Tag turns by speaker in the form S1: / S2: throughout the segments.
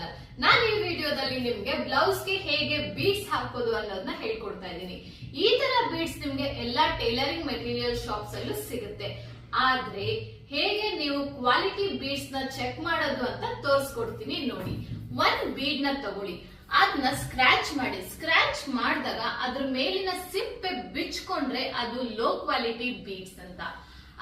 S1: Channel. ನಾನು ಈ ವಿಡಿಯೋದಲ್ಲಿ ನಿಮ್ಗೆ ಬ್ಲೌಸ್ ಗೆ ಹೇಗೆ ಬೀಡ್ಸ್ ಹಾಕೋದು ಅನ್ನೋದನ್ನ ಹೇಳ್ಕೊಡ್ತಾ ಇದ್ದೀನಿ. ಈ ತರ ಬೀಡ್ಸ್ ನಿಮ್ಗೆ ಎಲ್ಲಾ ಟೈಲರಿಂಗ್ ಮೆಟೀರಿಯಲ್ ಶಾಪ್ಸ್ ಅಲ್ಲೂ ಸಿಗುತ್ತೆ. ಆದ್ರೆ ಹೇಗೆ ನೀವು ಕ್ವಾಲಿಟಿ ಬೀಡ್ಸ್ ನ ಚೆಕ್ ಮಾಡೋದು ಅಂತ ತೋರಿಸ್ಕೊಡ್ತೀನಿ ನೋಡಿ. ಒಂದ್ ಬೀಡ್ ನ ತಗೊಳ್ಳಿ, ಅದನ್ನ ಸ್ಕ್ರಾಚ್ ಮಾಡಿ. ಸ್ಕ್ರಾಚ್ ಮಾಡಿದಾಗ ಅದ್ರ ಮೇಲಿನ ಸಿಪ್ಪೆ ಬಿಚ್ಕೊಂಡ್ರೆ ಅದು ಲೋ ಕ್ವಾಲಿಟಿ ಬೀಡ್ಸ್ ಅಂತ.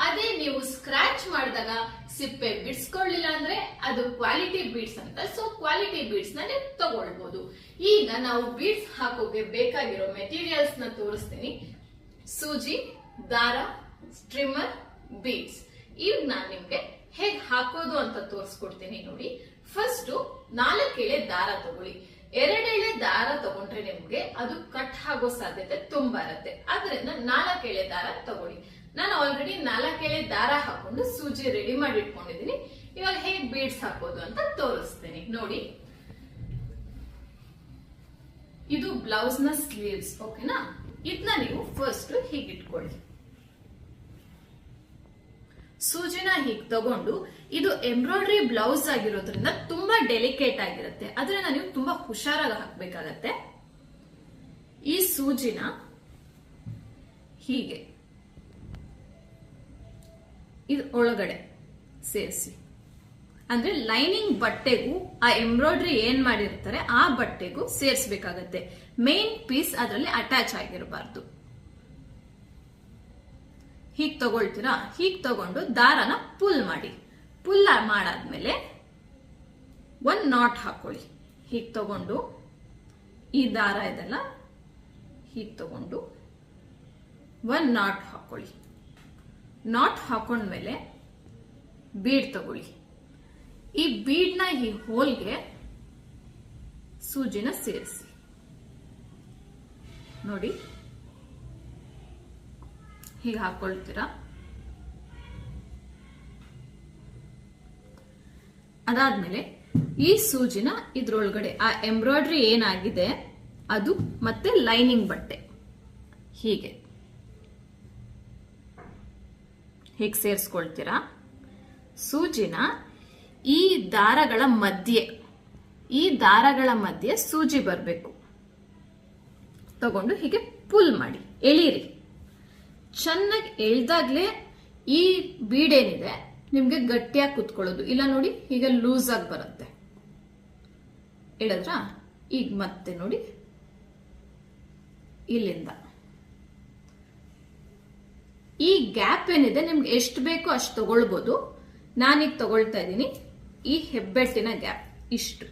S1: ಅದೇ ನೀವು ಸ್ಕ್ರಾಚ್ ಮಾಡಿದಾಗ ಸಿಪ್ಪೆ ಬಿಡಿಸ್ಕೊಳ್ಳಿಲ್ಲ ಅಂದ್ರೆ ಅದು ಕ್ವಾಲಿಟಿ ಬೀಡ್ಸ್ ಅಂತ. ಸೊ ಕ್ವಾಲಿಟಿ ಬೀಡ್ಸ್ ನ ನೀವು ತಗೊಳ್ಬಹುದು. ಈಗ ನಾವು ಬೀಡ್ಸ್ ಹಾಕೋಕೆ ಬೇಕಾಗಿರೋ ಮೆಟೀರಿಯಲ್ಸ್ ನ ತೋರಿಸ್ತೀನಿ. ಸೂಜಿ, ದಾರ, ಸ್ಟ್ರಿಮ್ಮರ್, ಬೀಡ್ಸ್. ಈಗ ನಾನು ನಿಮ್ಗೆ ಹೇಗ್ ಹಾಕೋದು ಅಂತ ತೋರಿಸ್ಕೊಡ್ತೀನಿ ನೋಡಿ. ಫಸ್ಟ್ 4 ಎಳೆ ದಾರ ತಗೊಳ್ಳಿ. 2 ಎಳೆ ದಾರ ತಗೊಂಡ್ರೆ ನಿಮ್ಗೆ ಅದು ಕಟ್ ಆಗೋ ಸಾಧ್ಯತೆ ತುಂಬಾ ಇರುತ್ತೆ. ಅದರಿಂದ 4 ಎಳೆ ದಾರ ತಗೊಳ್ಳಿ. ನಾನು ಆಲ್ರೆಡಿ 4 ಎಳೆ ದಾರ ಹಾಕೊಂಡು ಸೂಜಿ ರೆಡಿ ಮಾಡಿ ಇಟ್ಕೊಂಡಿದ್ದೀನಿ. ಇವಾಗ ಹೇಗ್ ಬೀಡ್ಸ್ ಹಾಕೋದು ಅಂತ ತೋರಿಸ್ತೀನಿ ನೋಡಿ. ಇದು ಬ್ಲೌಸ್ ನ ಸ್ಲೀವ್ಸ್, ಓಕೆನಾ? ಇದನ್ನ ನೀವು ಫಸ್ಟ್ ಹೀಗೆ ಇಟ್ಕೊಳ್ಳಿ. ಸೂಜಿನ ಹೀಗೆ ತಗೊಂಡು, ಇದು ಎಂಬ್ರಾಯ್ಡ್ರಿ ಬ್ಲೌಸ್ ಆಗಿರೋದ್ರಿಂದ ತುಂಬಾ ಡೆಲಿಕೇಟ್ ಆಗಿರುತ್ತೆ. ಅದರಿಂದ ನೀವು ತುಂಬಾ ಹುಷಾರಾಗಿ ಹಾಕ್ಬೇಕಾಗತ್ತೆ. ಈ ಸೂಜಿನ ಹೀಗೆ ಇದು ಒಳಗಡೆ ಸೇರಿಸಿ. ಅಂದ್ರೆ ಲೈನಿಂಗ್ ಬಟ್ಟೆಗೂ ಆ ಎಂಬ್ರಾಯ್ಡ್ರಿ ಏನ್ ಮಾಡಿರ್ತಾರೆ ಆ ಬಟ್ಟೆಗೂ ಸೇರಿಸಬೇಕಾಗತ್ತೆ. ಮೇನ್ ಪೀಸ್ ಅದರಲ್ಲಿ ಅಟ್ಯಾಚ್ ಆಗಿರಬಾರ್ದು. ಹೀಗ್ ತಗೊಳ್ತೀರಾ? ಹೀಗ್ ತಗೊಂಡು ದಾರನ ಪುಲ್ ಮಾಡಿ. ಪುಲ್ ಮಾಡಾದ್ಮೇಲೆ ಒಂದ್ ನಾಟ್ ಹಾಕೊಳ್ಳಿ. ಹೀಗ್ ತಗೊಂಡು ಈ ದಾರ ಇದೆಲ್ಲ ಹೀಗ್ ತಗೊಂಡು ಒಂದ್ ನಾಟ್ ಹಾಕೊಳ್ಳಿ. ನಾಟ್ ಹಾಕೊಂಡ್ಮೇಲೆ ಬೀಡ್ ತಗೊಳ್ಳಿ. ಈ ಬೀಡ್ನ ಈ ಹೋಲ್ಗೆ ಸೂಜಿನ ಸೇರಿಸಿ ನೋಡಿ. ಹೀಗೆ ಹಾಕೊಳ್ತೀರಾ. ಅದಾದ್ಮೇಲೆ ಈ ಸೂಜಿನ ಇದ್ರೊಳಗಡೆ ಆ ಎಂಬ್ರಾಯ್ಡ್ರಿ ಏನಾಗಿದೆ ಅದು ಮತ್ತೆ ಲೈನಿಂಗ್ ಬಟ್ಟೆ ಹೀಗೆ ಸೇರಿಸ್ಕೊಳ್ತೀರಾ. ಸೂಜಿನ ಈ ದಾರಗಳ ಮಧ್ಯೆ ಸೂಜಿ ಬರಬೇಕು. ತಗೊಂಡು ಹೀಗೆ ಪುಲ್ ಮಾಡಿ, ಎಳೀರಿ. ಚೆನ್ನಾಗಿ ಎಳ್ದಾಗ್ಲೇ ಈ ಬೀಡೇನಿದೆ ನಿಮ್ಗೆ ಗಟ್ಟಿಯಾಗಿ ಕುತ್ಕೊಳ್ಳೋದು. ಇಲ್ಲ ನೋಡಿ, ಹೀಗೆ ಲೂಸ್ ಆಗಿ ಬರುತ್ತೆ. ಎಳೆದ್ರ ಈಗ ಮತ್ತೆ ನೋಡಿ, ಇಲ್ಲಿಂದ ಈ ಗ್ಯಾಪ್ ಏನಿದೆ ನಿಮ್ಗೆ ಎಷ್ಟು ಬೇಕೋ ಅಷ್ಟು ತಗೊಳ್ಬಹುದು. ನಾನೀಗ ತಗೊಳ್ತಾ ಇದ್ದೀನಿ ಈ ಹೆಬ್ಬೆಟ್ಟಿನ ಗ್ಯಾಪ್ ಇಷ್ಟು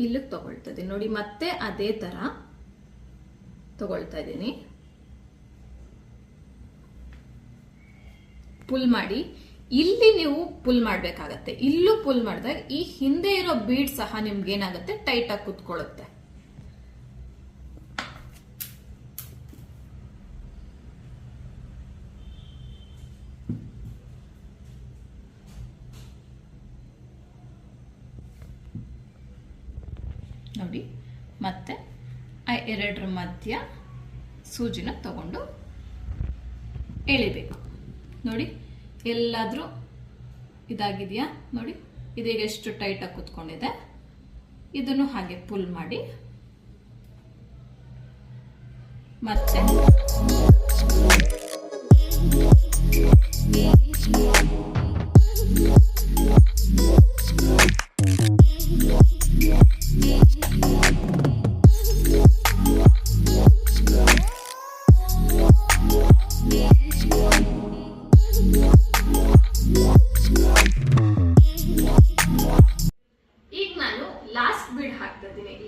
S1: ಇಲ್ಲಿಗೆ ತಗೊಳ್ತಾ ಇದ್ದೀನಿ ನೋಡಿ. ಮತ್ತೆ ಅದೇ ತರ ತಗೊಳ್ತಾ ಇದ್ದೀನಿ. ಪುಲ್ ಮಾಡಿ. ಇಲ್ಲಿ ನೀವು ಪುಲ್ ಮಾಡ್ಬೇಕಾಗತ್ತೆ. ಇಲ್ಲೂ ಪುಲ್ ಮಾಡಿದಾಗ ಈ ಹಿಂದೆ ಇರೋ ಬೀಡ್ ಸಹ ನಿಮ್ಗೆ ಏನಾಗುತ್ತೆ, ಟೈಟ್ ಆಗಿ ಕುತ್ಕೊಳ್ಳುತ್ತೆ. ನೋಡಿ, ಮತ್ತೆ ಆ ಎರಡರ ಮಧ್ಯ ಸೂಜಿನ ತಗೊಂಡು ಎಳಿಬೇಕು. ನೋಡಿ, ಎಲ್ಲಾದ್ರೂ ಇದಾಗಿದೆಯಾ ನೋಡಿ. ಇದೀಗ ಎಷ್ಟು ಟೈಟ್ ಆಗಿ ಕುತ್ಕೊಂಡಿದೆ. ಇದನ್ನು ಹಾಗೆ ಪುಲ್ ಮಾಡಿ ಮತ್ತೆ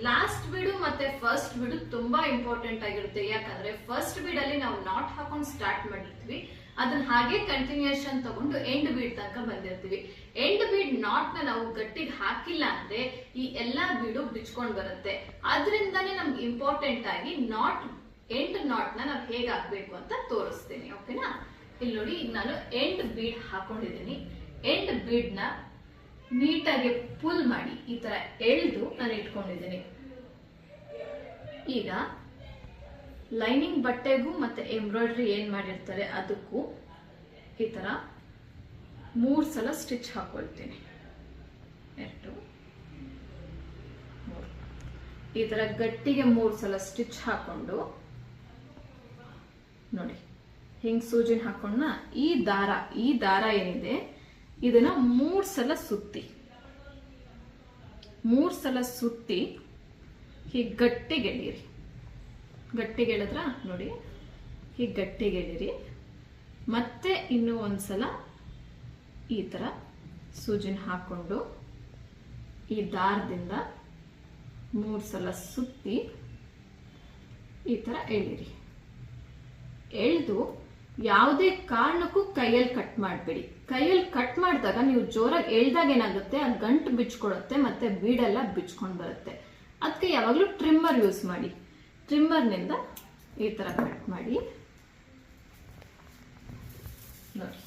S1: ಲಾಸ್ಟ್ ಬೀಡು ಮತ್ತೆ ಫಸ್ಟ್ ಬೀಡು ತುಂಬಾ ಇಂಪಾರ್ಟೆಂಟ್ ಆಗಿರುತ್ತೆ. ಯಾಕಂದ್ರೆ ಫಸ್ಟ್ ಬೀಡ್ ಅಲ್ಲಿ ನಾವು ನಾಟ್ ಹಾಕೊಂಡು ಸ್ಟಾರ್ಟ್ ಮಾಡಿರ್ತೀವಿ. ಅದನ್ನ ಹಾಗೆ ಕಂಟಿನ್ಯೂಷನ್ ತಗೊಂಡು ಎಂಡ್ ಬೀಡ್ ತನಕ ಬಂದಿರ್ತೀವಿ. ಎಂಡ್ ಬೀಡ್ ನಾಟ್ ನ ನಾವು ಗಟ್ಟಿಗೆ ಹಾಕಿಲ್ಲ ಅಂದ್ರೆ ಈ ಎಲ್ಲಾ ಬೀಡು ಬಿಚ್ಕೊಂಡ್ ಬರುತ್ತೆ. ಅದರಿಂದಾನೇ ನಮ್ಗೆ ಇಂಪಾರ್ಟೆಂಟ್ ಆಗಿ ಎಂಡ್ ನಾಟ್ ನ ನಾವು ಹೇಗೆ ಹಾಕ್ಬೇಕು ಅಂತ ತೋರಿಸ್ತೀನಿ, ಓಕೆನಾ? ಇಲ್ಲಿ ನೋಡಿ, ನಾನು ಎಂಡ್ ಬೀಡ್ ಹಾಕೊಂಡಿದ್ದೀನಿ. ಎಂಡ್ ಬೀಡ್ ನ ನೀಟಾಗಿ ಪುಲ್ ಮಾಡಿ ಈ ತರ ಎಳೆದು ನಾನು ಇಟ್ಕೊಂಡಿದ್ದೀನಿ. ಈಗ ಲೈನಿಂಗ್ ಬಟ್ಟೆಗೂ ಮತ್ತೆ ಎಂಬ್ರಾಯ್ಡ್ರಿ ಏನ್ ಮಾಡಿರ್ತಾರೆ ಅದಕ್ಕೂ ಈ ತರ 3 ಸಲ ಸ್ಟಿಚ್ ಹಾಕೊಳ್ತೀನಿ. 2 3 ಈ ತರ ಗಟ್ಟಿಗೆ 3 ಸಲ ಸ್ಟಿಚ್ ಹಾಕೊಂಡು ನೋಡಿ ಹಿಂಗ್ ಸೂಜಿನ ಹಾಕೊಂಡ ಈ ದಾರ ಏನಿದೆ ಇದನ್ನ 3 ಸಲ ಸುತ್ತಿ 3 ಸಲ ಸುತ್ತಿ ಹೀಗೆ ಗಟ್ಟಿಗೆ ಎಳೀರಿ. ಗಟ್ಟಿಗೆ ಎಳೆದ್ರ ನೋಡಿ ಹೀಗೆ ಗಟ್ಟಿಗೆ ಎಳೀರಿ. ಮತ್ತೆ ಇನ್ನೂ ಒಂದ್ಸಲ ಈ ತರ ಸೂಜಿನ ಹಾಕೊಂಡು ಈ ದಾರದಿಂದ 3 ಸಲ ಸುತ್ತಿ ಈ ತರ ಎಳೀರಿ. ಎಳೆದು ಯಾವುದೇ ಕಾರಣಕ್ಕೂ ಕೈಯಲ್ಲಿ ಕಟ್ ಮಾಡಬೇಡಿ. ಕೈಯಲ್ಲಿ ಕಟ್ ಮಾಡಿದಾಗ ನೀವು ಜೋರಾಗಿ ಎಳ್ದಾಗ ಏನಾಗುತ್ತೆ, ಆ ಗಂಟು ಬಿಚ್ಕೊಳುತ್ತೆ ಮತ್ತೆ ಬೀಡೆಲ್ಲ ಬಿಚ್ಕೊಂಡು ಬರುತ್ತೆ. ಅದಕ್ಕೆ ಯಾವಾಗಲೂ ಟ್ರಿಮ್ಮರ್ ಯೂಸ್ ಮಾಡಿ. ಟ್ರಿಮ್ಮರ್ನಿಂದ ಈ ತರ ಕಟ್ ಮಾಡಿ ನೋಡಿ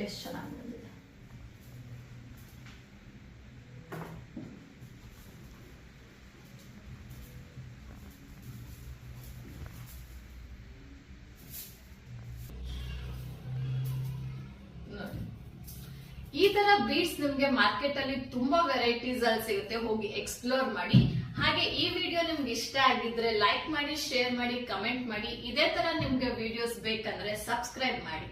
S1: ಎಷ್ಟು ಚೆನ್ನಾಗಿ ಬಂದಿದೆ. ಈ ತರ ಬೀಡ್ಸ್ ನಿಮ್ಗೆ ಮಾರ್ಕೆಟ್ ಅಲ್ಲಿ ತುಂಬಾ ವೆರೈಟೀಸ್ ಅಲ್ಲಿ ಸಿಗುತ್ತೆ, ಹೋಗಿ ಎಕ್ಸ್ಪ್ಲೋರ್ ಮಾಡಿ. ಹಾಗೆ ಈ ವಿಡಿಯೋ ನಿಮ್ಗೆ ಇಷ್ಟ ಆಗಿದ್ರೆ ಲೈಕ್ ಮಾಡಿ, ಶೇರ್ ಮಾಡಿ, ಕಮೆಂಟ್ ಮಾಡಿ. ಇದೇ ತರ ನಿಮ್ಗೆ ವಿಡಿಯೋಸ್ ಬೇಕಂದ್ರೆ ಸಬ್ಸ್ಕ್ರೈಬ್ ಮಾಡಿ.